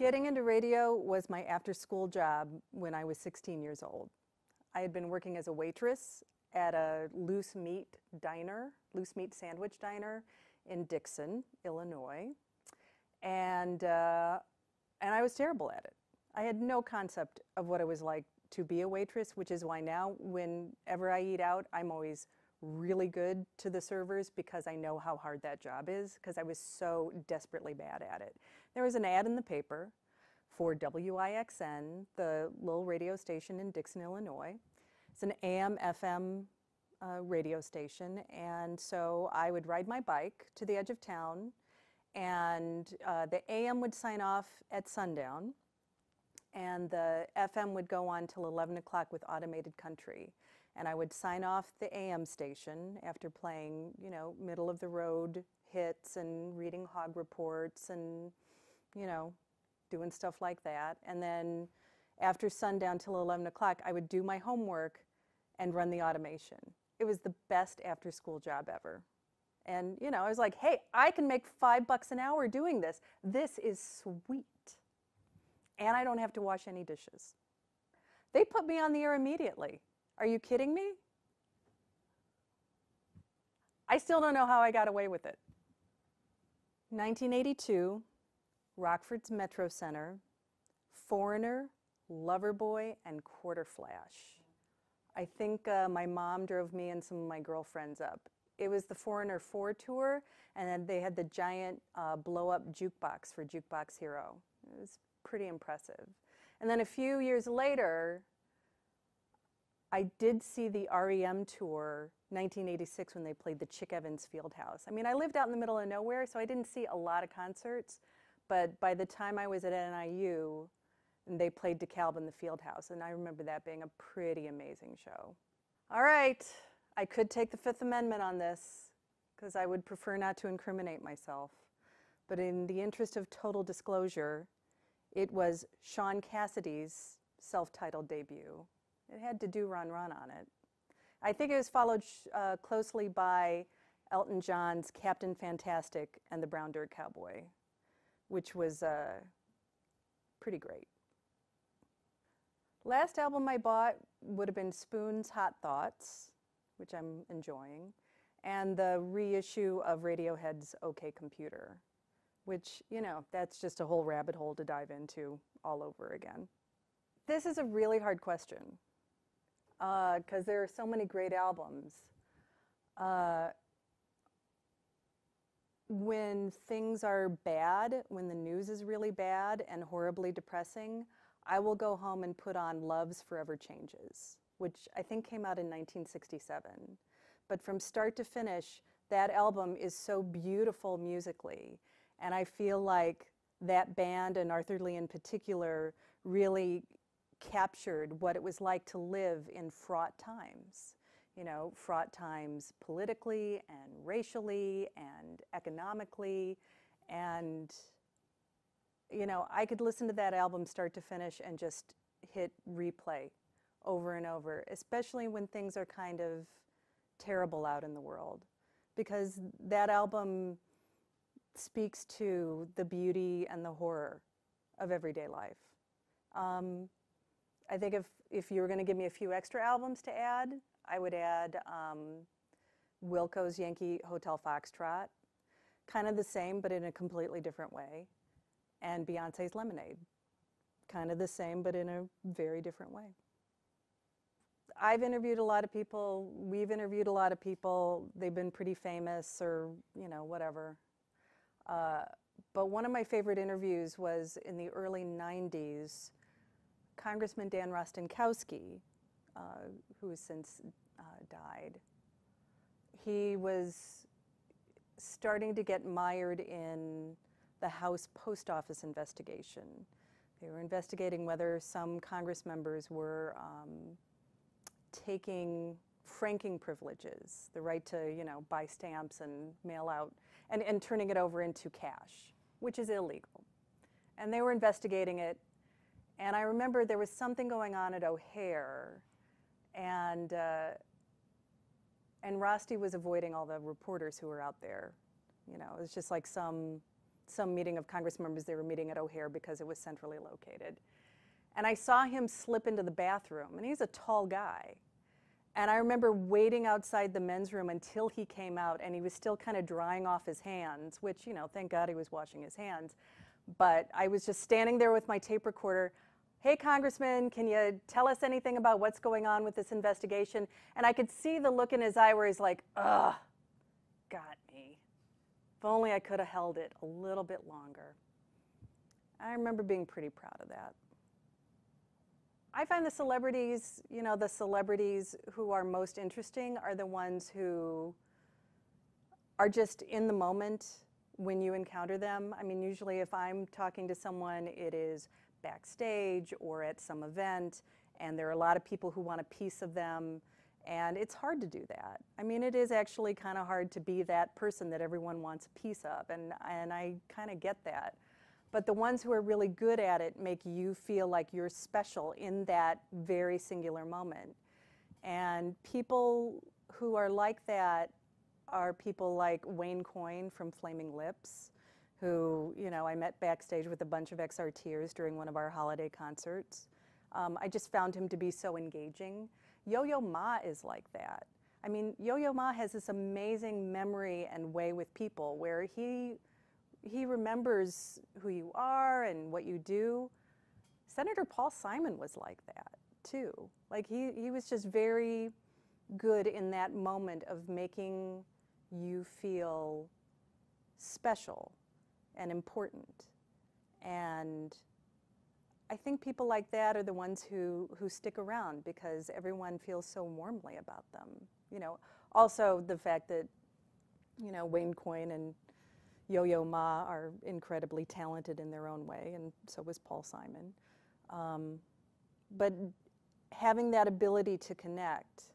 Getting into radio was my after-school job when I was 16 years old. I had been working as a waitress at a loose meat sandwich diner in Dixon, Illinois, and I was terrible at it. I had no concept of what it was like to be a waitress, which is why now whenever I eat out, I'm always really good to the servers because I know how hard that job is because I was so desperately bad at it. There was an ad in the paper for WIXN, the little radio station in Dixon, Illinois. It's an AM/FM radio station, and so I would ride my bike to the edge of town, and the AM would sign off at sundown, and the FM would go on till 11 o'clock with automated country. And I would sign off the AM station after playing, you know, middle of the road hits and reading hog reports and, you know, doing stuff like that. And then after sundown till 11 o'clock, I would do my homework and run the automation. It was the best after school job ever. And, you know, I was like, hey, I can make $5 an hour doing this. This is sweet. And I don't have to wash any dishes. They put me on the air immediately. Are you kidding me? I still don't know how I got away with it. 1982, Rockford's Metro Center, Foreigner, Loverboy, and Quarter Flash. I think my mom drove me and some of my girlfriends up. It was the Foreigner 4 tour, and then they had the giant blow-up jukebox for Jukebox Hero. It was pretty impressive. And then a few years later, I did see the REM tour, 1986, when they played the Chick Evans Fieldhouse. I mean, I lived out in the middle of nowhere, so I didn't see a lot of concerts, but by the time I was at NIU, they played DeKalb in the Fieldhouse, and I remember that being a pretty amazing show. All right, I could take the Fifth Amendment on this, because I would prefer not to incriminate myself, but in the interest of total disclosure, it was Sean Cassidy's self-titled debut. It had to do Run Run on it. I think it was followed closely by Elton John's Captain Fantastic and the Brown Dirt Cowboy, which was pretty great. Last album I bought would have been Spoon's Hot Thoughts, which I'm enjoying, and the reissue of Radiohead's OK Computer, which, you know, that's just a whole rabbit hole to dive into all over again. This is a really hard question. Because there are so many great albums. When things are bad, when the news is really bad and horribly depressing, I will go home and put on Love's Forever Changes, which I think came out in 1967. But from start to finish, that album is so beautiful musically. And I feel like that band, and Arthur Lee in particular, really captured what it was like to live in fraught times. You know, fraught times politically and racially and economically. And, you know, I could listen to that album start to finish and just hit replay over and over, especially when things are kind of terrible out in the world. Because that album speaks to the beauty and the horror of everyday life. I think if you were going to give me a few extra albums to add, I would add Wilco's Yankee Hotel Foxtrot, kind of the same but in a completely different way, and Beyonce's Lemonade, kind of the same but in a very different way. I've interviewed a lot of people, we've interviewed a lot of people, they've been pretty famous or, you know, whatever. But one of my favorite interviews was in the early 90s, Congressman Dan Rostenkowski, who has since died. He was starting to get mired in the House Post Office investigation. They were investigating whether some Congress members were taking franking privileges, the right to, you know, buy stamps and mail out, and turning it over into cash, which is illegal. And they were investigating it. And I remember there was something going on at O'Hare, and Rusty was avoiding all the reporters who were out there. You know, it was just like some some meeting of Congress members. They were meeting at O'Hare because it was centrally located. And I saw him slip into the bathroom, and he's a tall guy. And I remember waiting outside the men's room until he came out, and he was still kind of drying off his hands, which, you know, thank God he was washing his hands. But I was just standing there with my tape recorder. Hey, Congressman, can you tell us anything about what's going on with this investigation? And I could see the look in his eye where he's like, ugh, got me. If only I could have held it a little bit longer. I remember being pretty proud of that. I find the celebrities, you know, the celebrities who are most interesting are the ones who are just in the moment when you encounter them. I mean, usually if I'm talking to someone, it is backstage or at some event, and there are a lot of people who want a piece of them, and it's hard to do that. I mean, it is actually kind of hard to be that person that everyone wants a piece of, and I kind of get that. But the ones who are really good at it make you feel like you're special in that very singular moment. And people who are like that are people like Wayne Coyne from Flaming Lips, who, you know, I met backstage with a bunch of XRTers during one of our holiday concerts. I just found him to be so engaging. Yo-Yo Ma is like that. I mean, Yo-Yo Ma has this amazing memory and way with people where he remembers who you are and what you do. Senator Paul Simon was like that too. Like he was just very good in that moment of making you feel special and important. And I think people like that are the ones who stick around because everyone feels so warmly about them. You know, also the fact that, you know, Wayne Coyne and Yo-Yo Ma are incredibly talented in their own way, and so was Paul Simon. But having that ability to connect,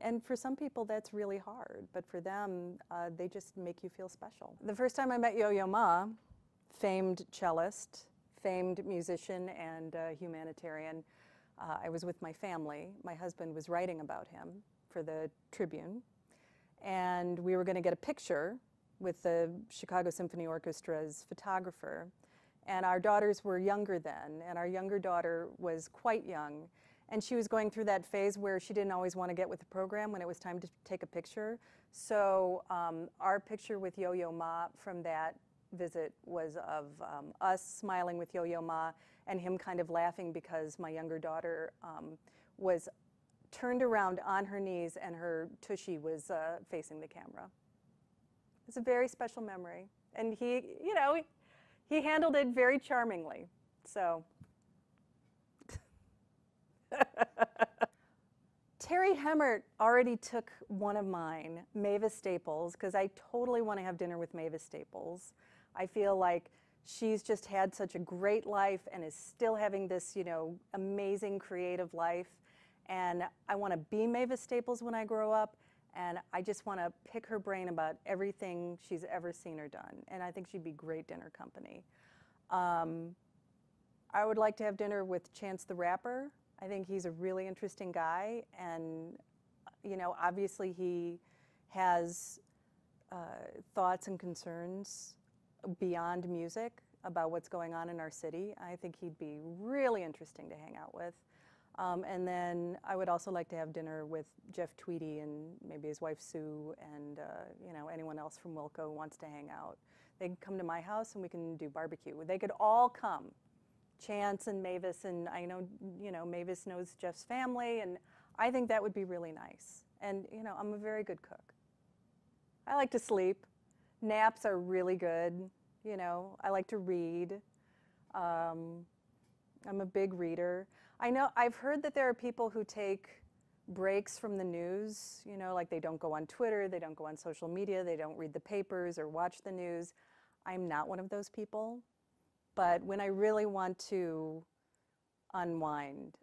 and for some people that's really hard, but for them, they just make you feel special. The first time I met Yo-Yo Ma, famed cellist, famed musician and humanitarian, I was with my family. My husband was writing about him for the Tribune, and we were going to get a picture with the Chicago Symphony Orchestra's photographer. And our daughters were younger then, and our younger daughter was quite young. And she was going through that phase where she didn't always want to get with the program when it was time to take a picture. So our picture with Yo-Yo Ma from that visit was of us smiling with Yo-Yo Ma and him kind of laughing because my younger daughter was turned around on her knees and her tushy was facing the camera. It's a very special memory. And he, you know, he handled it very charmingly. So. Terry Hemmert already took one of mine, Mavis Staples, because I totally want to have dinner with Mavis Staples. I feel like she's just had such a great life and is still having this, you know, amazing creative life. And I want to be Mavis Staples when I grow up. And I just want to pick her brain about everything she's ever seen or done. And I think she'd be great dinner company. I would like to have dinner with Chance the Rapper. I think he's a really interesting guy. And, you know, obviously he has thoughts and concerns beyond music about what's going on in our city. I think he'd be really interesting to hang out with. And then I would also like to have dinner with Jeff Tweedy and maybe his wife Sue and you know, anyone else from Wilco who wants to hang out. They can come to my house and we can do barbecue. They could all come, Chance and Mavis, and I know, you know, Mavis knows Jeff's family, and I think that would be really nice. And you know, I'm a very good cook. I like to sleep. Naps are really good. You know, I like to read. I'm a big reader. I know, I've heard that there are people who take breaks from the news, you know, like they don't go on Twitter, they don't go on social media, they don't read the papers or watch the news. I'm not one of those people, but when I really want to unwind,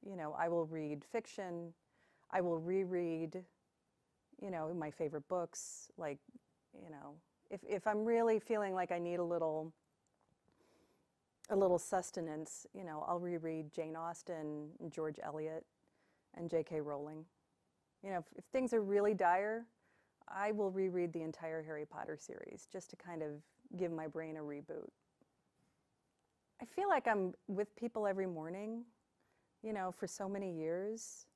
you know, I will read fiction, I will reread, you know, my favorite books, like, you know, if I'm really feeling like I need a little sustenance, you know, I'll reread Jane Austen and George Eliot and J.K. Rowling. You know, if things are really dire, I will reread the entire Harry Potter series just to kind of, give my brain a reboot. I feel like I'm with people every morning, you know, for so many years,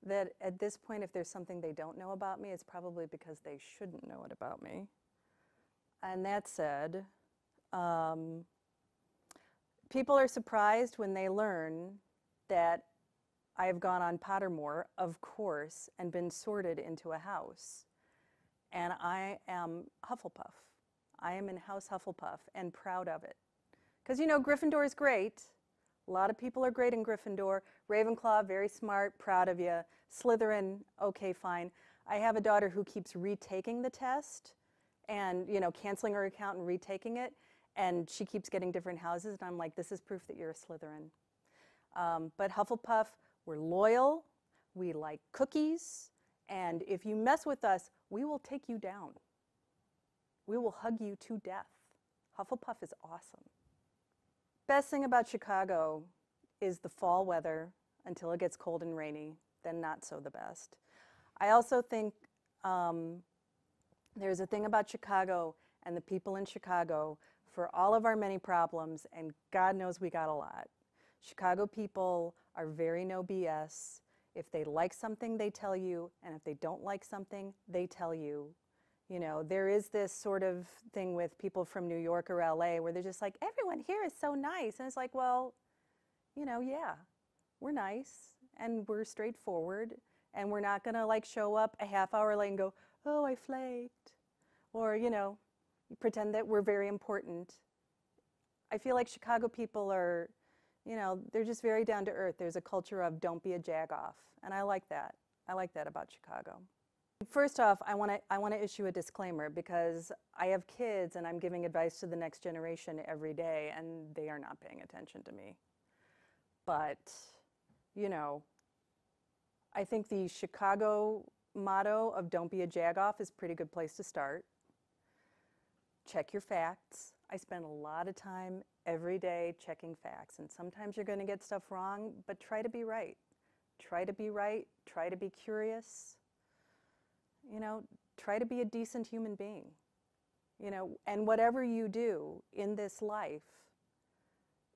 that at this point, if there's something they don't know about me, it's probably because they shouldn't know it about me. And that said, people are surprised when they learn that I have gone on Pottermore, of course, and been sorted into a house. And I am Hufflepuff. I am in House Hufflepuff and proud of it. Because, you know, Gryffindor is great. A lot of people are great in Gryffindor. Ravenclaw, very smart, proud of you. Slytherin, okay, fine. I have a daughter who keeps retaking the test and, you know, canceling her account and retaking it. And she keeps getting different houses. And I'm like, this is proof that you're a Slytherin. But Hufflepuff, we're loyal. We like cookies. And if you mess with us, we will take you down. We will hug you to death. Hufflepuff is awesome. Best thing about Chicago is the fall weather until it gets cold and rainy, then not so the best. I also think there's a thing about Chicago and the people in Chicago, for all of our many problems, and God knows we got a lot. Chicago people are very no BS. If they like something, they tell you, and if they don't like something, they tell you. You know, there is this sort of thing with people from New York or LA where they're just like, everyone here is so nice. And it's like, well, you know, yeah, we're nice and we're straightforward and we're not going to like show up a half hour late and go, oh, I flaked. Or, you know, pretend that we're very important. I feel like Chicago people are, you know, they're just very down to earth. There's a culture of don't be a jagoff. And I like that. I like that about Chicago. First off, I want to issue a disclaimer because I have kids and I'm giving advice to the next generation every day and they are not paying attention to me. But, you know, I think the Chicago motto of don't be a jagoff is a pretty good place to start. Check your facts. I spend a lot of time every day checking facts, and sometimes you're going to get stuff wrong, but try to be right. Try to be right. Try to be curious. You know, try to be a decent human being. You know, and whatever you do in this life,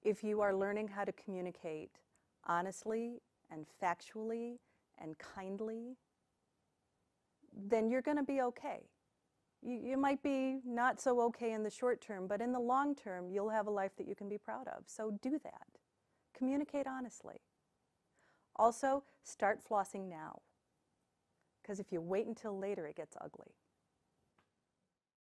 if you are learning how to communicate honestly and factually and kindly, then you're going to be okay. You might be not so okay in the short term, but in the long term, you'll have a life that you can be proud of. So do that. Communicate honestly. Also, start flossing now. Because if you wait until later, it gets ugly.